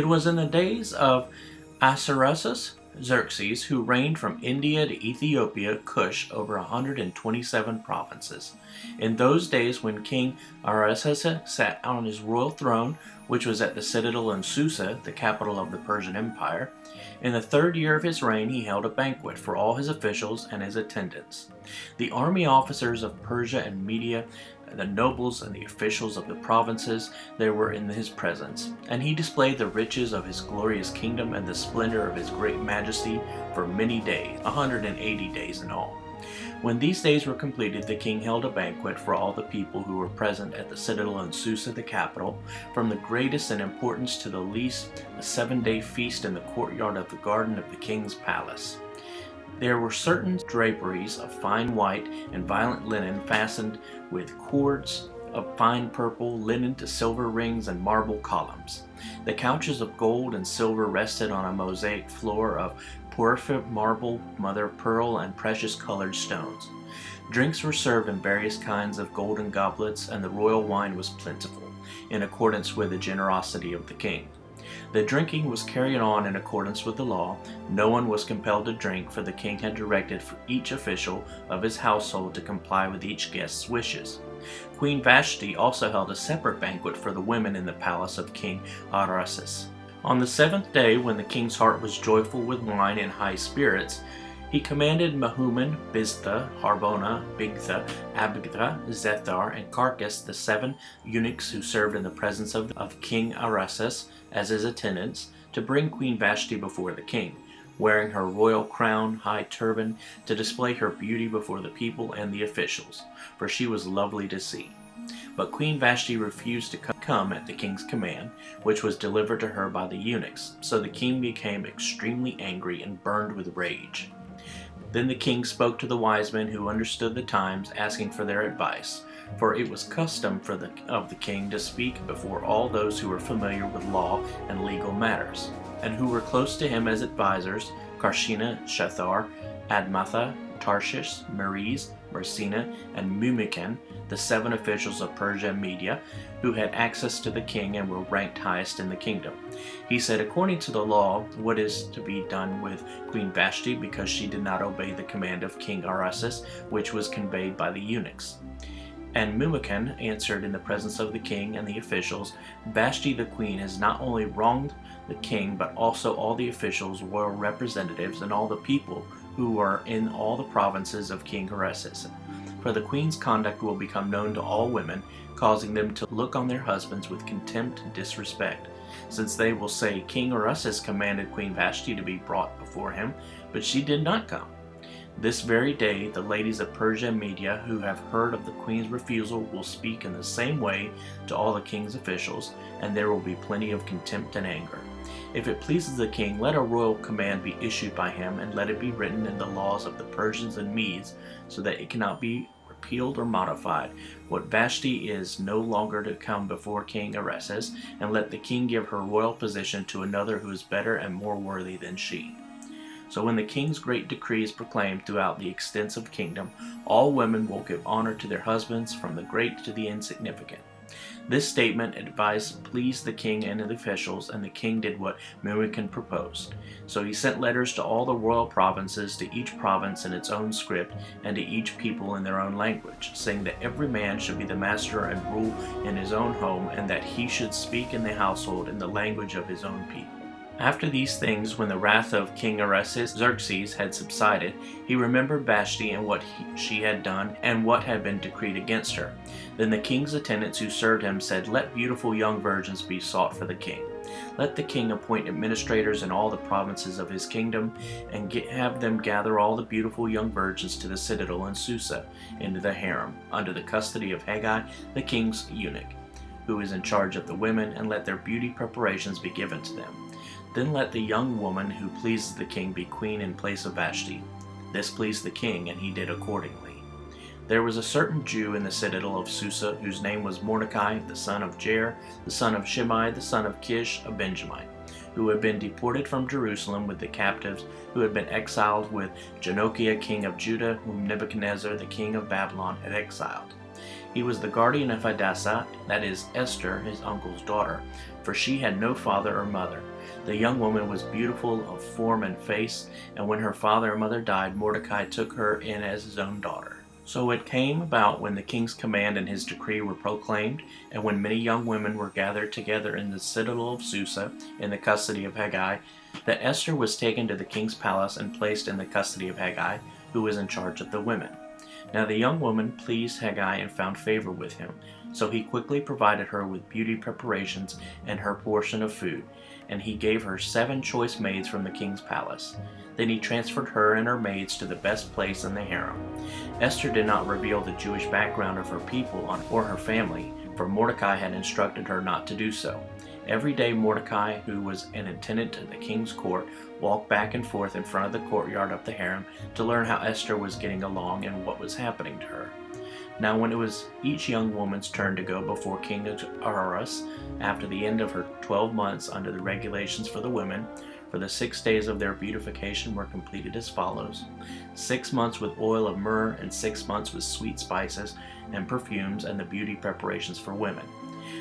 It was in the days of Ahasuerus Xerxes, who reigned from India to Ethiopia, Cush, over 127 provinces. In those days, when King Artaxerxes sat on his royal throne, which was at the citadel in Susa, the capital of the Persian Empire, in the 3rd year of his reign he held a banquet for all his officials and his attendants. The army officers of Persia and Media, the nobles and the officials of the provinces, they were in his presence, and he displayed the riches of his glorious kingdom and the splendor of his great majesty for many days, 180 days in all. When these days were completed, the king held a banquet for all the people who were present at the citadel in Susa, the capital, from the greatest in importance to the least, a 7-day feast in the courtyard of the garden of the king's palace. There were certain draperies of fine white and violet linen fastened with cords of fine purple, linen to silver rings and marble columns. The couches of gold and silver rested on a mosaic floor of porphyry, marble, mother of pearl, and precious colored stones. Drinks were served in various kinds of golden goblets, and the royal wine was plentiful, in accordance with the generosity of the king. The drinking was carried on in accordance with the law. No one was compelled to drink, for the king had directed for each official of his household to comply with each guest's wishes. Queen Vashti also held a separate banquet for the women in the palace of King Artaxerxes. On the 7th day, when the king's heart was joyful with wine and high spirits, he commanded Mehuman, Biztha, Harbona, Bigtha, Abagtha, Zethar, and Carcass, the 7 eunuchs who served in the presence of King Artaxerxes as his attendants, to bring Queen Vashti before the king, wearing her royal crown, high turban, to display her beauty before the people and the officials, for she was lovely to see. But Queen Vashti refused to come at the king's command, which was delivered to her by the eunuchs. So the king became extremely angry and burned with rage. Then the king spoke to the wise men who understood the times, asking for their advice, for it was custom of the king to speak before all those who were familiar with law and legal matters, and who were close to him as advisors: Karshina, Shethar, Admatha, Tarshish, Meres, Mersina, and Mumikan, the 7 officials of Persia and Media, who had access to the king and were ranked highest in the kingdom. He said, according to the law, what is to be done with Queen Vashti, because she did not obey the command of King Artaxerxes, which was conveyed by the eunuchs. And Mumikan answered in the presence of the king and the officials, Vashti the queen has not only wronged the king, but also all the officials, royal representatives, and all the people who are in all the provinces of King Artaxerxes. For the queen's conduct will become known to all women, causing them to look on their husbands with contempt and disrespect, since they will say, King Artaxerxes commanded Queen Vashti to be brought before him, but she did not come. This very day, the ladies of Persia and Media, who have heard of the queen's refusal, will speak in the same way to all the king's officials, and there will be plenty of contempt and anger. If it pleases the king, let a royal command be issued by him, and let it be written in the laws of the Persians and Medes, so that it cannot be repealed or modified. What Vashti is no longer to come before King Artaxerxes, and let the king give her royal position to another who is better and more worthy than she. So when the king's great decree is proclaimed throughout the extensive kingdom, all women will give honor to their husbands, from the great to the insignificant. This statement and advice pleased the king and the officials, and the king did what Memucan proposed. So he sent letters to all the royal provinces, to each province in its own script, and to each people in their own language, saying that every man should be the master and rule in his own home, and that he should speak in the household in the language of his own people. After these things, when the wrath of King Xerxes had subsided, he remembered Vashti and what she had done, and what had been decreed against her. Then the king's attendants who served him said, Let beautiful young virgins be sought for the king. Let the king appoint administrators in all the provinces of his kingdom, and have them gather all the beautiful young virgins to the citadel in Susa, into the harem, under the custody of Haggai, the king's eunuch, who is in charge of the women, and let their beauty preparations be given to them. Then let the young woman who pleases the king be queen in place of Vashti. This pleased the king, and he did accordingly. There was a certain Jew in the citadel of Susa, whose name was Mordecai, the son of Jair, the son of Shimei, the son of Kish, a Benjamite, who had been deported from Jerusalem with the captives who had been exiled with Jenochiah, king of Judah, whom Nebuchadnezzar, the king of Babylon, had exiled. He was the guardian of Hadassah, that is, Esther, his uncle's daughter, for she had no father or mother. The young woman was beautiful of form and face, and when her father and mother died, Mordecai took her in as his own daughter. So it came about when the king's command and his decree were proclaimed, and when many young women were gathered together in the citadel of Susa in the custody of Haggai, that Esther was taken to the king's palace and placed in the custody of Haggai, who was in charge of the women. Now the young woman pleased Haggai and found favor with him, so he quickly provided her with beauty preparations and her portion of food, and he gave her 7 choice maids from the king's palace. Then he transferred her and her maids to the best place in the harem. Esther did not reveal the Jewish background of her people or her family, for Mordecai had instructed her not to do so. Every day Mordecai, who was an attendant at the king's court, walked back and forth in front of the courtyard of the harem to learn how Esther was getting along and what was happening to her. Now when it was each young woman's turn to go before King Ahasuerus, after the end of her 12 months under the regulations for the women, for the 6 days of their beautification were completed as follows: 6 months with oil of myrrh, and 6 months with sweet spices and perfumes and the beauty preparations for women.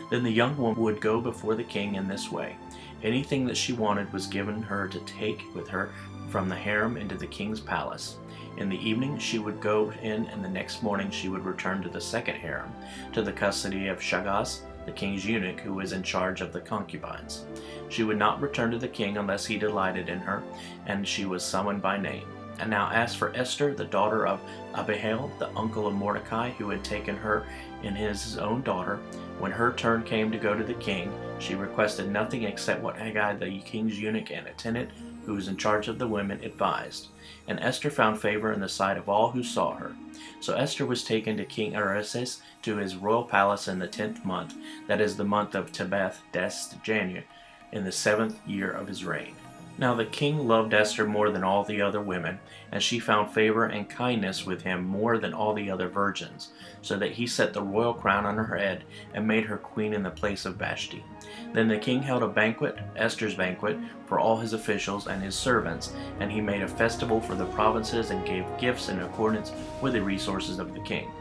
Then the young woman would go before the king in this way. Anything that she wanted was given her to take with her from the harem into the king's palace. In the evening she would go in, and the next morning she would return to the second harem, to the custody of Shagas, the king's eunuch, who was in charge of the concubines. She would not return to the king unless he delighted in her, and she was summoned by name. And now as for Esther, the daughter of Abihail, the uncle of Mordecai, who had taken her in as his own daughter, when her turn came to go to the king, she requested nothing except what Haggai, the king's eunuch and attendant, who was in charge of the women, advised. And Esther found favor in the sight of all who saw her. So Esther was taken to King Ahasuerus to his royal palace in the 10th month, that is the month of Tebeth des January, in the 7th year of his reign. Now the king loved Esther more than all the other women, and she found favor and kindness with him more than all the other virgins, so that he set the royal crown on her head and made her queen in the place of Vashti. Then the king held a banquet, Esther's banquet, for all his officials and his servants, and he made a festival for the provinces and gave gifts in accordance with the resources of the king.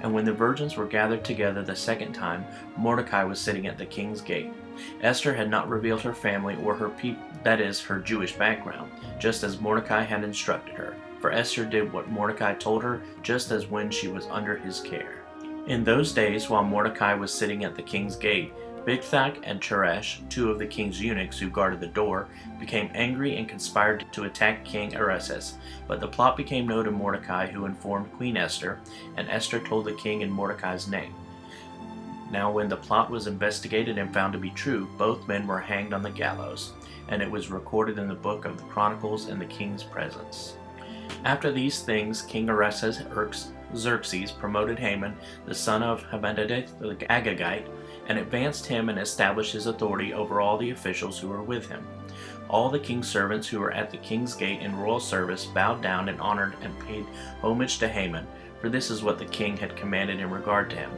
And when the virgins were gathered together the second time, Mordecai was sitting at the king's gate. Esther had not revealed her family or her that is, her Jewish background, just as Mordecai had instructed her. For Esther did what Mordecai told her, just as when she was under his care. In those days, while Mordecai was sitting at the king's gate, Bigthag and Teresh, 2 of the king's eunuchs who guarded the door, became angry and conspired to attack King Ahasuerus. But the plot became known to Mordecai, who informed Queen Esther, and Esther told the king in Mordecai's name. Now when the plot was investigated and found to be true, both men were hanged on the gallows, and it was recorded in the book of the Chronicles in the king's presence. After these things, King Xerxes promoted Haman, the son of Hammedatha the Agagite, and advanced him and established his authority over all the officials who were with him. All the king's servants who were at the king's gate in royal service bowed down and honored and paid homage to Haman, for this is what the king had commanded in regard to him.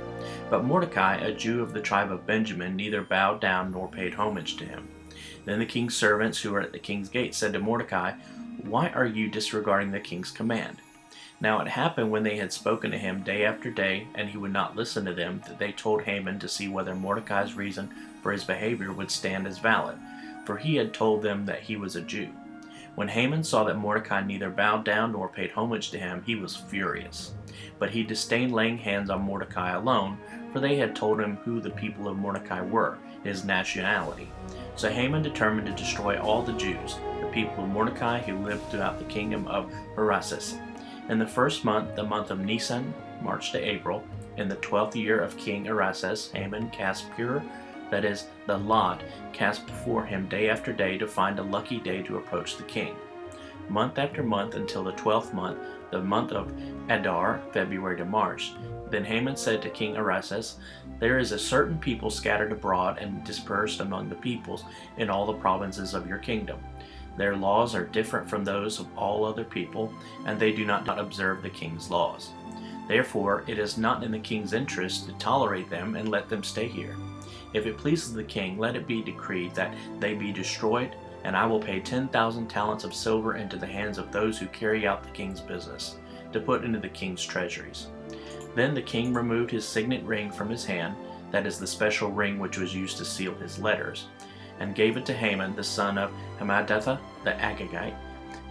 But Mordecai, a Jew of the tribe of Benjamin, neither bowed down nor paid homage to him. Then the king's servants who were at the king's gate said to Mordecai, "Why are you disregarding the king's command?" Now it happened when they had spoken to him day after day, and he would not listen to them, that they told Haman to see whether Mordecai's reason for his behavior would stand as valid, for he had told them that he was a Jew. When Haman saw that Mordecai neither bowed down nor paid homage to him, he was furious. But he disdained laying hands on Mordecai alone, for they had told him who the people of Mordecai were, his nationality. So Haman determined to destroy all the Jews, the people of Mordecai who lived throughout the kingdom of Ahasuerus. In the first month, the month of Nisan, March to April, in the 12th year of King Ahasuerus, Haman cast pure, that is, the lot, cast before him day after day to find a lucky day to approach the king. Month after month until the 12th month, the month of Adar, February to March. Then Haman said to King Ahasuerus, "There is a certain people scattered abroad and dispersed among the peoples in all the provinces of your kingdom. Their laws are different from those of all other people, and they do not observe the king's laws. Therefore, it is not in the king's interest to tolerate them and let them stay here. If it pleases the king, let it be decreed that they be destroyed, and I will pay 10,000 talents of silver into the hands of those who carry out the king's business, to put into the king's treasuries." Then the king removed his signet ring from his hand, that is the special ring which was used to seal his letters, and gave it to Haman the son of Hammedatha the Agagite,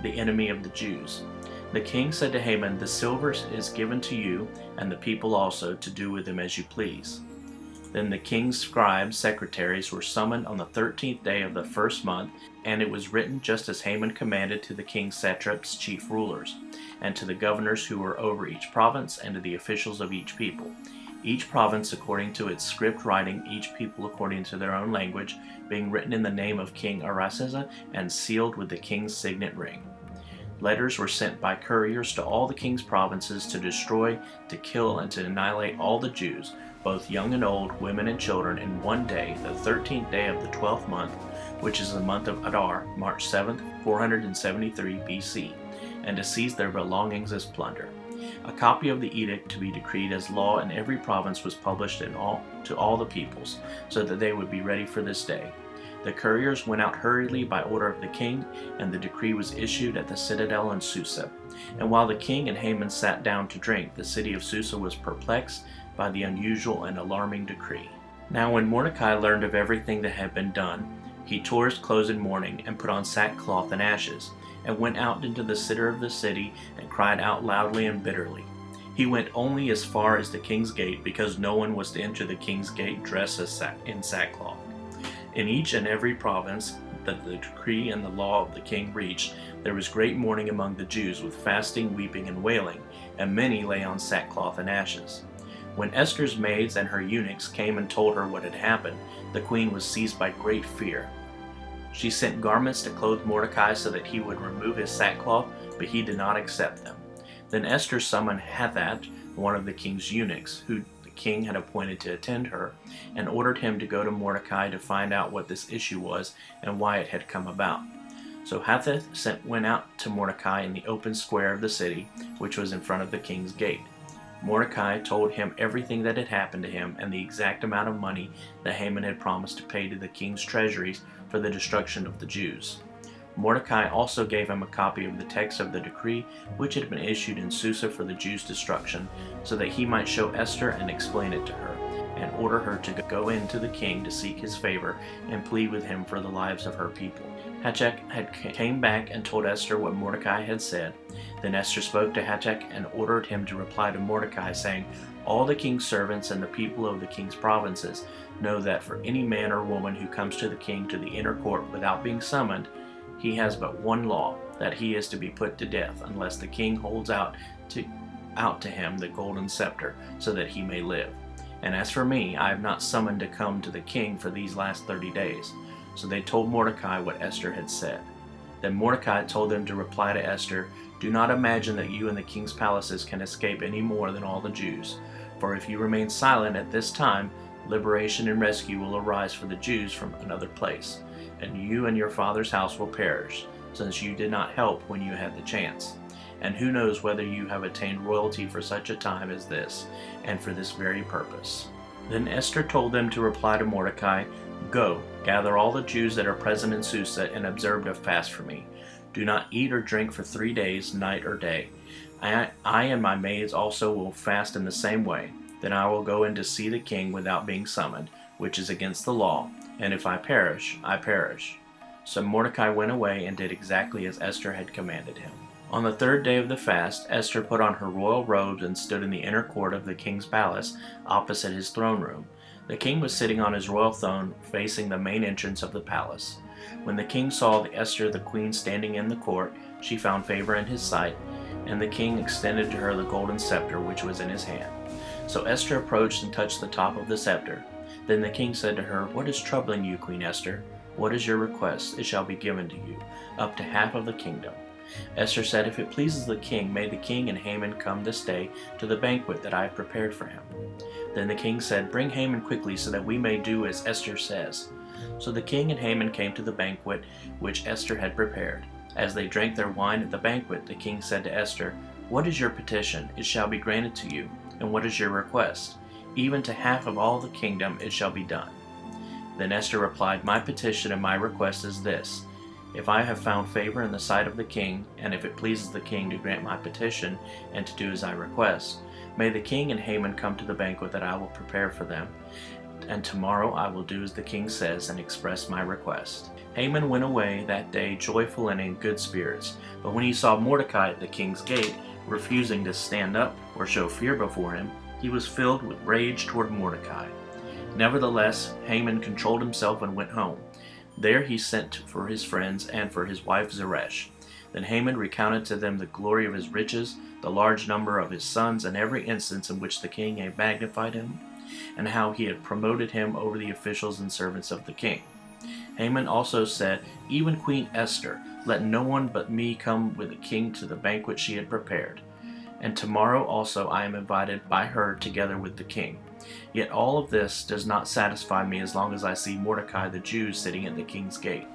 the enemy of the Jews. The king said to Haman, "The silver is given to you, and the people also, to do with them as you please." Then the king's scribes, secretaries, were summoned on the 13th day of the first month, and it was written just as Haman commanded to the king's satraps, chief rulers, and to the governors who were over each province, and to the officials of each people. Each province according to its script writing, each people according to their own language, being written in the name of King Artaxerxes and sealed with the king's signet ring. Letters were sent by couriers to all the king's provinces to destroy, to kill, and to annihilate all the Jews, both young and old, women and children, in one day, the 13th day of the 12th month, which is the month of Adar, March 7th, 473 BC, and to seize their belongings as plunder. A copy of the edict to be decreed as law in every province was published to all the peoples, so that they would be ready for this day. The couriers went out hurriedly by order of the king, and the decree was issued at the citadel in Susa. And while the king and Haman sat down to drink, the city of Susa was perplexed by the unusual and alarming decree. Now when Mordecai learned of everything that had been done, he tore his clothes in mourning, and put on sackcloth and ashes, and went out into the center of the city, and cried out loudly and bitterly. He went only as far as the king's gate, because no one was to enter the king's gate dressed in sackcloth. In each and every province that the decree and the law of the king reached, there was great mourning among the Jews, with fasting, weeping, and wailing, and many lay on sackcloth and ashes. When Esther's maids and her eunuchs came and told her what had happened, the queen was seized by great fear. She sent garments to clothe Mordecai so that he would remove his sackcloth, but he did not accept them. Then Esther summoned Hathach, one of the king's eunuchs, who the king had appointed to attend her, and ordered him to go to Mordecai to find out what this issue was and why it had come about. So Hathach went out to Mordecai in the open square of the city, which was in front of the king's gate. Mordecai told him everything that had happened to him, and the exact amount of money that Haman had promised to pay to the king's treasuries for the destruction of the Jews. Mordecai also gave him a copy of the text of the decree which had been issued in Susa for the Jews' destruction, so that he might show Esther and explain it to her, and order her to go in to the king to seek his favor and plead with him for the lives of her people. Hathach came back and told Esther what Mordecai had said. Then Esther spoke to Hathach and ordered him to reply to Mordecai, saying, "All the king's servants and the people of the king's provinces know that for any man or woman who comes to the king to the inner court without being summoned, he has but one law, that he is to be put to death, unless the king holds out to him the golden scepter, so that he may live. And as for me, I have not summoned to come to the king for these last 30 days. So they told Mordecai what Esther had said. Then Mordecai told them to reply to Esther, "Do not imagine that you in the king's palaces can escape any more than all the Jews. For if you remain silent at this time, liberation and rescue will arise for the Jews from another place, and you and your father's house will perish, since you did not help when you had the chance. And who knows whether you have attained royalty for such a time as this, and for this very purpose." Then Esther told them to reply to Mordecai, "Go, gather all the Jews that are present in Susa, and observe a fast for me. Do not eat or drink for 3 days, night or day. I and my maids also will fast in the same way. Then I will go in to see the king without being summoned, which is against the law, and if I perish, I perish." So Mordecai went away and did exactly as Esther had commanded him. On the 3rd day of the fast, Esther put on her royal robes and stood in the inner court of the king's palace, opposite his throne room. The king was sitting on his royal throne, facing the main entrance of the palace. When the king saw Esther the queen standing in the court, she found favor in his sight, and the king extended to her the golden scepter which was in his hand. So Esther approached and touched the top of the scepter. Then the king said to her, "What is troubling you, Queen Esther? What is your request? It shall be given to you, up to half of the kingdom." Esther said, "If it pleases the king, may the king and Haman come this day to the banquet that I have prepared for him." Then the king said, "Bring Haman quickly, so that we may do as Esther says." So the king and Haman came to the banquet which Esther had prepared. As they drank their wine at the banquet, the king said to Esther, "What is your petition? It shall be granted to you. And what is your request? Even to half of all the kingdom it shall be done." Then Esther replied, "My petition and my request is this. If I have found favor in the sight of the king, and if it pleases the king to grant my petition and to do as I request, may the king and Haman come to the banquet that I will prepare for them, and tomorrow I will do as the king says and express my request." Haman went away that day joyful and in good spirits, but when he saw Mordecai at the king's gate, refusing to stand up or show fear before him, he was filled with rage toward Mordecai. Nevertheless, Haman controlled himself and went home. There he sent for his friends and for his wife Zeresh. Then Haman recounted to them the glory of his riches, the large number of his sons, and every instance in which the king had magnified him, and how he had promoted him over the officials and servants of the king. Haman also said, "Even Queen Esther, let no one but me come with the king to the banquet she had prepared. And tomorrow also I am invited by her together with the king. Yet all of this does not satisfy me as long as I see Mordecai the Jew sitting at the king's gate."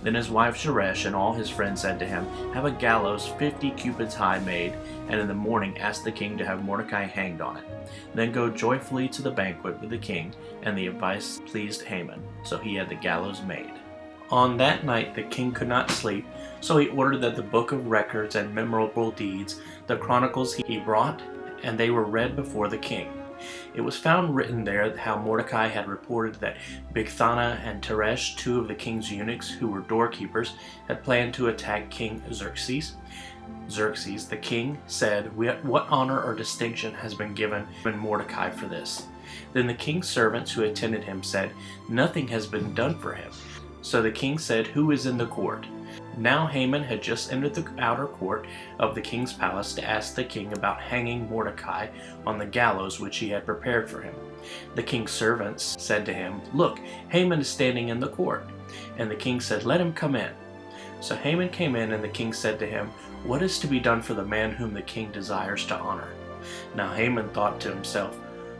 Then his wife Zeresh and all his friends said to him, "Have a gallows 50 cubits high made, and in the morning ask the king to have Mordecai hanged on it. Then go joyfully to the banquet with the king," and the advice pleased Haman, so he had the gallows made. On that night the king could not sleep, so he ordered that the book of records and memorable deeds, the chronicles, he brought, and they were read before the king. It was found written there how Mordecai had reported that Bigthana and Teresh, two of the king's eunuchs who were doorkeepers, had planned to attack King Xerxes. Xerxes, the king, said, "What honor or distinction has been given Mordecai for this?" Then the king's servants who attended him said, "Nothing has been done for him." So the king said, "Who is in the court?" Now Haman had just entered the outer court of the king's palace to ask the king about hanging Mordecai on the gallows which he had prepared for him. The king's servants said to him, "Look, Haman is standing in the court." And the king said, "Let him come in." So Haman came in, and the king said to him, "What is to be done for the man whom the king desires to honor?" Now Haman thought to himself,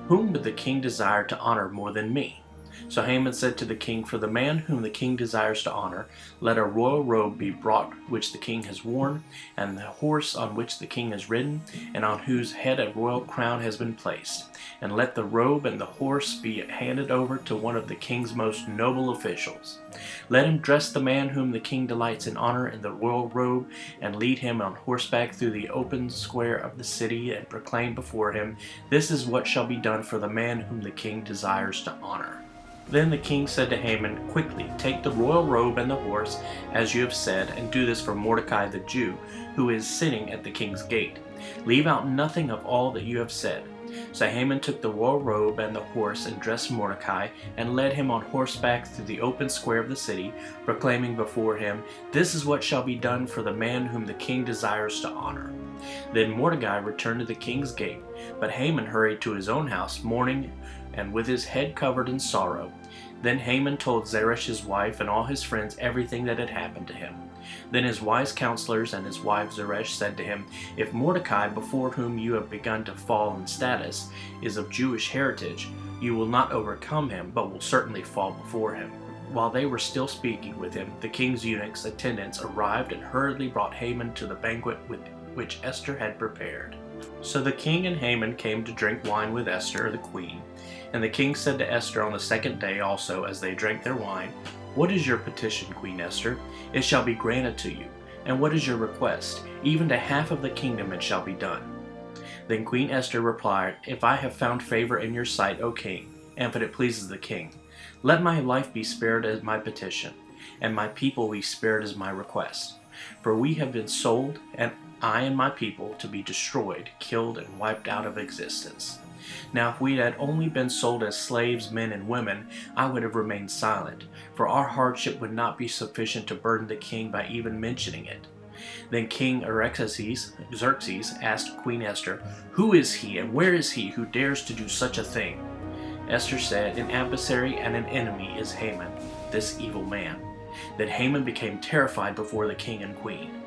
"Whom would the king desire to honor more than me?" So Haman said to the king, "For the man whom the king desires to honor, let a royal robe be brought which the king has worn, and the horse on which the king has ridden, and on whose head a royal crown has been placed. And let the robe and the horse be handed over to one of the king's most noble officials. Let him dress the man whom the king delights in honor in the royal robe, and lead him on horseback through the open square of the city, and proclaim before him, 'This is what shall be done for the man whom the king desires to honor.'" Then the king said to Haman, "Quickly, take the royal robe and the horse, as you have said, and do this for Mordecai the Jew, who is sitting at the king's gate. Leave out nothing of all that you have said." So Haman took the royal robe and the horse and dressed Mordecai, and led him on horseback through the open square of the city, proclaiming before him, "This is what shall be done for the man whom the king desires to honor." Then Mordecai returned to the king's gate, but Haman hurried to his own house, mourning and with his head covered in sorrow. Then Haman told Zeresh his wife and all his friends everything that had happened to him. Then his wise counselors and his wife Zeresh said to him, "If Mordecai, before whom you have begun to fall in status, is of Jewish heritage, you will not overcome him, but will certainly fall before him." While they were still speaking with him, the king's eunuchs' attendants arrived and hurriedly brought Haman to the banquet which Esther had prepared. So the king and Haman came to drink wine with Esther, the queen. And the king said to Esther on the second day also, as they drank their wine, "What is your petition, Queen Esther? It shall be granted to you. And what is your request? Even to half of the kingdom it shall be done." Then Queen Esther replied, "If I have found favor in your sight, O king, and if it pleases the king, let my life be spared as my petition, and my people be spared as my request. For we have been sold, and I and my people, to be destroyed, killed, and wiped out of existence. Now if we had only been sold as slaves, men and women, I would have remained silent, for our hardship would not be sufficient to burden the king by even mentioning it." Then King Xerxes asked Queen Esther, "Who is he, and where is he who dares to do such a thing?" Esther said, "An adversary and an enemy is Haman, this evil man." Then Haman became terrified before the king and queen.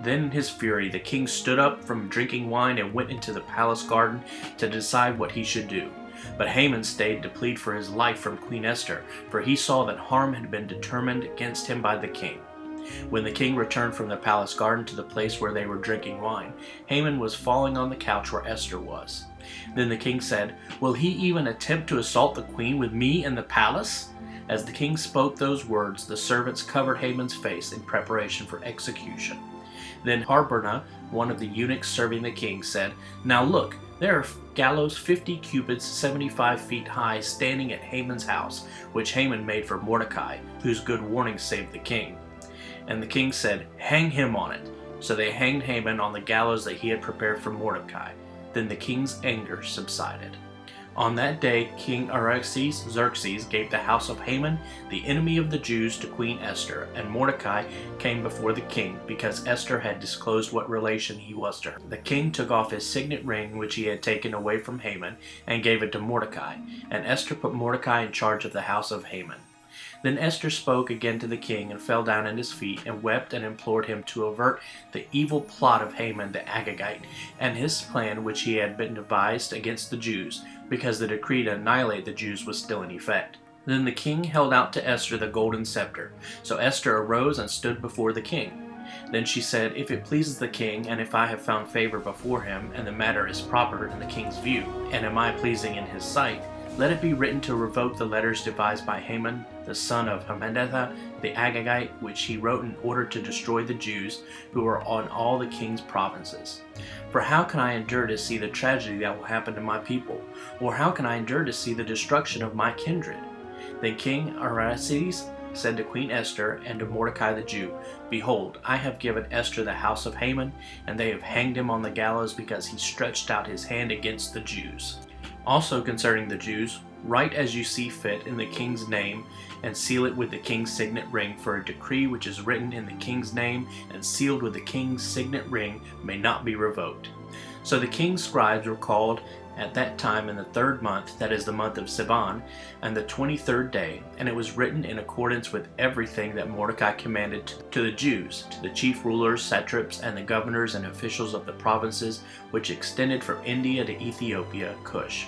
Then in his fury the king stood up from drinking wine and went into the palace garden to decide what he should do. But Haman stayed to plead for his life from Queen Esther, for he saw that harm had been determined against him by the king. When the king returned from the palace garden to the place where they were drinking wine, Haman was falling on the couch where Esther was. Then the king said, "Will he even attempt to assault the queen with me in the palace?" As the king spoke those words, the servants covered Haman's face in preparation for execution. Then Harbona, one of the eunuchs serving the king, said, "Now look, there are gallows 50 cubits 75 feet high standing at Haman's house, which Haman made for Mordecai, whose good warning saved the king." And the king said, "Hang him on it." So they hanged Haman on the gallows that he had prepared for Mordecai. Then the king's anger subsided. On that day, King Xerxes gave the house of Haman, the enemy of the Jews, to Queen Esther, and Mordecai came before the king, because Esther had disclosed what relation he was to her. The king took off his signet ring, which he had taken away from Haman, and gave it to Mordecai, and Esther put Mordecai in charge of the house of Haman. Then Esther spoke again to the king, and fell down at his feet, and wept and implored him to avert the evil plot of Haman the Agagite, and his plan which he had been devised against the Jews, because the decree to annihilate the Jews was still in effect. Then the king held out to Esther the golden scepter. So Esther arose and stood before the king. Then she said, "If it pleases the king, and if I have found favor before him, and the matter is proper in the king's view, and am I pleasing in his sight, let it be written to revoke the letters devised by Haman, the son of Hammedatha, the Agagite, which he wrote in order to destroy the Jews who are on all the king's provinces. For how can I endure to see the tragedy that will happen to my people? Or how can I endure to see the destruction of my kindred?" Then King Xerxes said to Queen Esther and to Mordecai the Jew, "Behold, I have given Esther the house of Haman, and they have hanged him on the gallows because he stretched out his hand against the Jews. Also concerning the Jews, write as you see fit in the king's name, and seal it with the king's signet ring, for a decree which is written in the king's name and sealed with the king's signet ring may not be revoked." So the king's scribes were called at that time in the 3rd month, that is the month of Sivan, and the 23rd day, and it was written in accordance with everything that Mordecai commanded to the Jews, to the chief rulers, satraps, and the governors and officials of the provinces which extended from India to Ethiopia, Cush.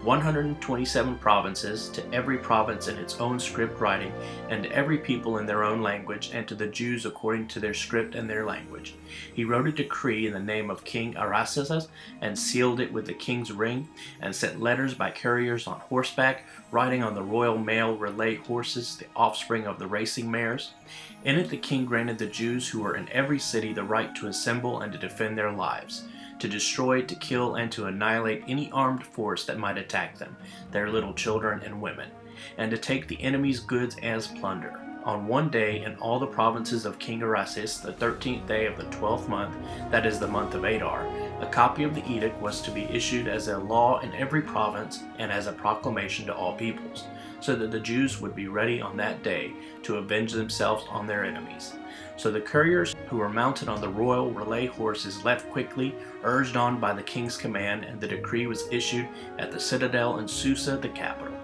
127 provinces, to every province in its own script writing, and to every people in their own language, and to the Jews according to their script and their language. He wrote a decree in the name of King Xerxes, and sealed it with the king's ring, and sent letters by couriers on horseback, riding on the royal male relay horses, the offspring of the racing mares. In it the king granted the Jews who were in every city the right to assemble and to defend their lives, to destroy, to kill, and to annihilate any armed force that might attack them, their little children and women, and to take the enemy's goods as plunder. On one day in all the provinces of King Xerxes, the 13th day of the 12th month, that is the month of Adar, a copy of the edict was to be issued as a law in every province and as a proclamation to all peoples, so that the Jews would be ready on that day to avenge themselves on their enemies. So the couriers who were mounted on the royal relay horses left quickly, urged on by the king's command, and the decree was issued at the citadel in Susa, the capital.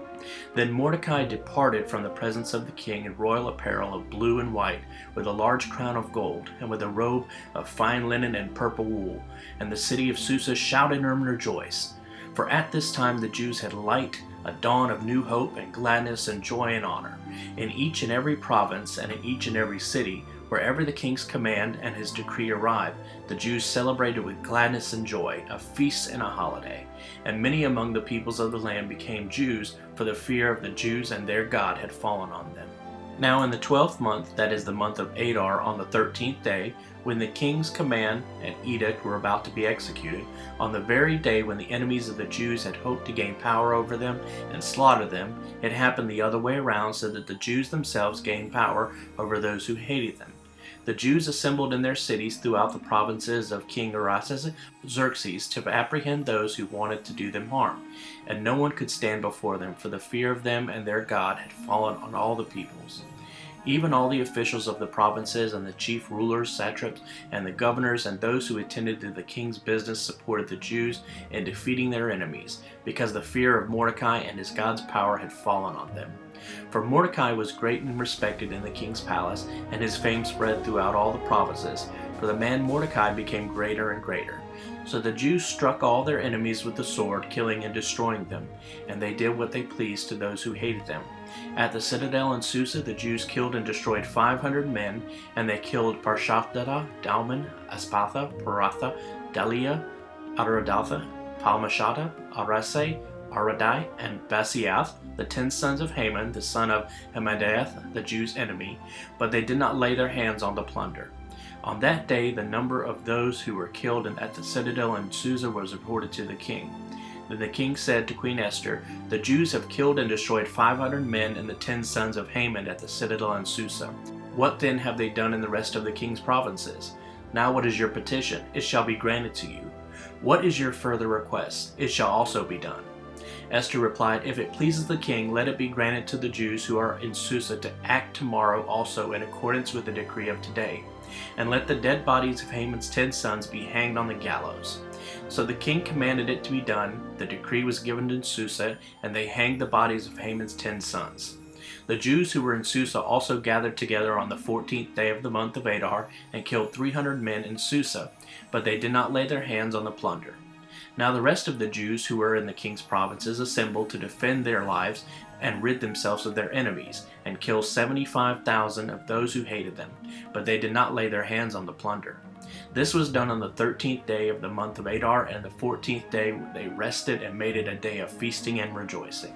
Then Mordecai departed from the presence of the king in royal apparel of blue and white, with a large crown of gold, and with a robe of fine linen and purple wool. And the city of Susa shouted and rejoiced. For at this time the Jews had light, a dawn of new hope and gladness and joy and honor. In each and every province and in each and every city, wherever the king's command and his decree arrived, the Jews celebrated with gladness and joy, a feast and a holiday. And many among the peoples of the land became Jews, for the fear of the Jews and their God had fallen on them. Now in the 12th month, that is the month of Adar, on the 13th day, when the king's command and edict were about to be executed, on the very day when the enemies of the Jews had hoped to gain power over them and slaughter them, it happened the other way around, so that the Jews themselves gained power over those who hated them. The Jews assembled in their cities throughout the provinces of King Xerxes to apprehend those who wanted to do them harm, and no one could stand before them, for the fear of them and their God had fallen on all the peoples. Even all the officials of the provinces and the chief rulers, satraps, and the governors, and those who attended to the king's business supported the Jews in defeating their enemies, because the fear of Mordecai and his God's power had fallen on them. For Mordecai was great and respected in the king's palace, and his fame spread throughout all the provinces, for the man Mordecai became greater and greater. So the Jews struck all their enemies with the sword, killing and destroying them, and they did what they pleased to those who hated them. At the citadel in Susa, the Jews killed and destroyed 500 men, and they killed Parshatha, Dalman, Aspatha, Paratha, Dalia, Adradatha, Palmashata, Arase, Aradai, and Basiath, the 10 sons of Haman, the son of Hammedatha, the Jews' enemy, but they did not lay their hands on the plunder. On that day, the number of those who were killed at the citadel in Susa was reported to the king. Then the king said to Queen Esther, "The Jews have killed and destroyed 500 men and the 10 sons of Haman at the citadel in Susa. What then have they done in the rest of the king's provinces? Now what is your petition? It shall be granted to you. What is your further request? It shall also be done." Esther replied, "If it pleases the king, let it be granted to the Jews who are in Susa to act tomorrow also in accordance with the decree of today, and let the dead bodies of Haman's 10 sons be hanged on the gallows." So the king commanded it to be done. The decree was given in Susa, and they hanged the bodies of Haman's 10 sons. The Jews who were in Susa also gathered together on the 14th day of the month of Adar and killed 300 men in Susa, but they did not lay their hands on the plunder. Now the rest of the Jews who were in the king's provinces assembled to defend their lives and rid themselves of their enemies, and kill 75,000 of those who hated them, but they did not lay their hands on the plunder. This was done on the 13th day of the month of Adar, and the 14th day they rested and made it a day of feasting and rejoicing.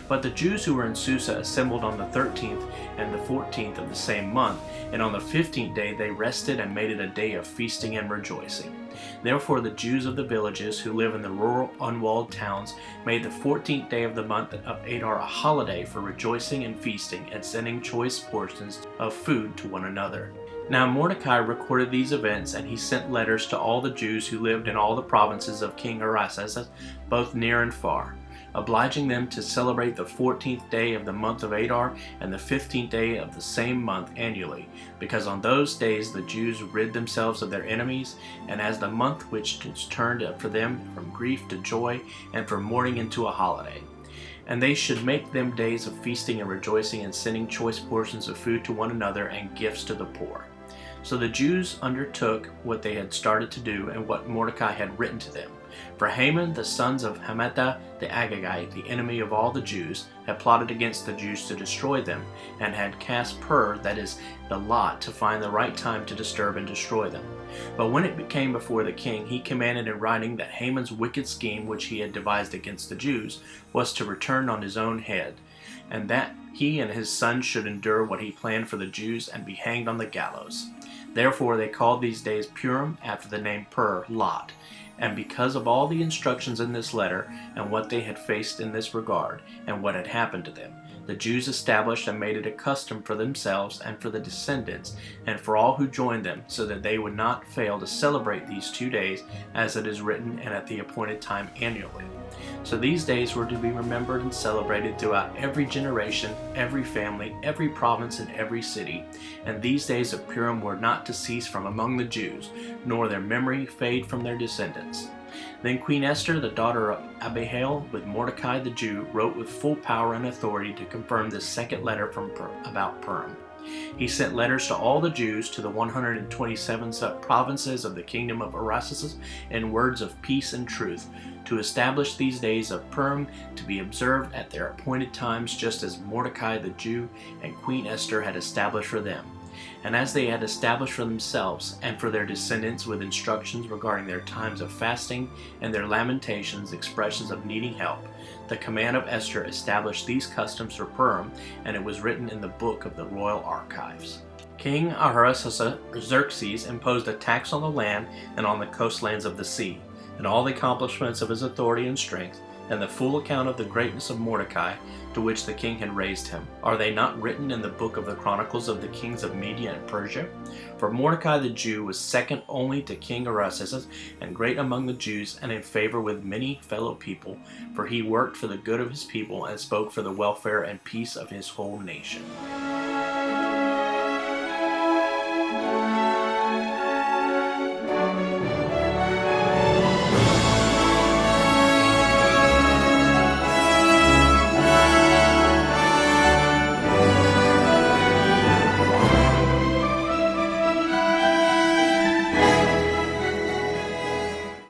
But the Jews who were in Susa assembled on the 13th and the 14th of the same month, and on the 15th day they rested and made it a day of feasting and rejoicing. Therefore the Jews of the villages who live in the rural unwalled towns made the 14th day of the month of Adar a holiday for rejoicing and feasting and sending choice portions of food to one another. Now Mordecai recorded these events, and he sent letters to all the Jews who lived in all the provinces of King Artaxerxes, both near and far, obliging them to celebrate the 14th day of the month of Adar and the 15th day of the same month annually, because on those days the Jews rid themselves of their enemies, and as the month which is turned for them from grief to joy and from mourning into a holiday. And they should make them days of feasting and rejoicing and sending choice portions of food to one another and gifts to the poor. So the Jews undertook what they had started to do and what Mordecai had written to them. For Haman, the sons of Hammedatha the Agagite, the enemy of all the Jews, had plotted against the Jews to destroy them, and had cast pur, that is, the lot, to find the right time to disturb and destroy them. But when it came before the king, he commanded in writing that Haman's wicked scheme which he had devised against the Jews was to return on his own head, and that he and his sons should endure what he planned for the Jews and be hanged on the gallows. Therefore they called these days Purim, after the name Pur, Lot. And because of all the instructions in this letter, and what they had faced in this regard, and what had happened to them, the Jews established and made it a custom for themselves and for the descendants, and for all who joined them, so that they would not fail to celebrate these 2 days, as it is written, and at the appointed time annually. So these days were to be remembered and celebrated throughout every generation, every family, every province, and every city. And these days of Purim were not to cease from among the Jews, nor their memory fade from their descendants. Then Queen Esther, the daughter of Abihail, with Mordecai the Jew, wrote with full power and authority to confirm this second letter about Purim. He sent letters to all the Jews, to the 127 provinces of the kingdom of Artaxerxes, in words of peace and truth, to establish these days of Purim to be observed at their appointed times, just as Mordecai the Jew and Queen Esther had established for them, and as they had established for themselves and for their descendants, with instructions regarding their times of fasting and their lamentations, expressions of needing help. The command of Esther established these customs for Purim, and it was written in the book of the royal archives. King Artaxerxes imposed a tax on the land and on the coastlands of the sea, and all the accomplishments of his authority and strength, and the full account of the greatness of Mordecai, to which the king had raised him. Are they not written in the book of the chronicles of the kings of Media and Persia? For Mordecai the Jew was second only to King Artaxerxes, and great among the Jews, and in favor with many fellow people, for he worked for the good of his people, and spoke for the welfare and peace of his whole nation.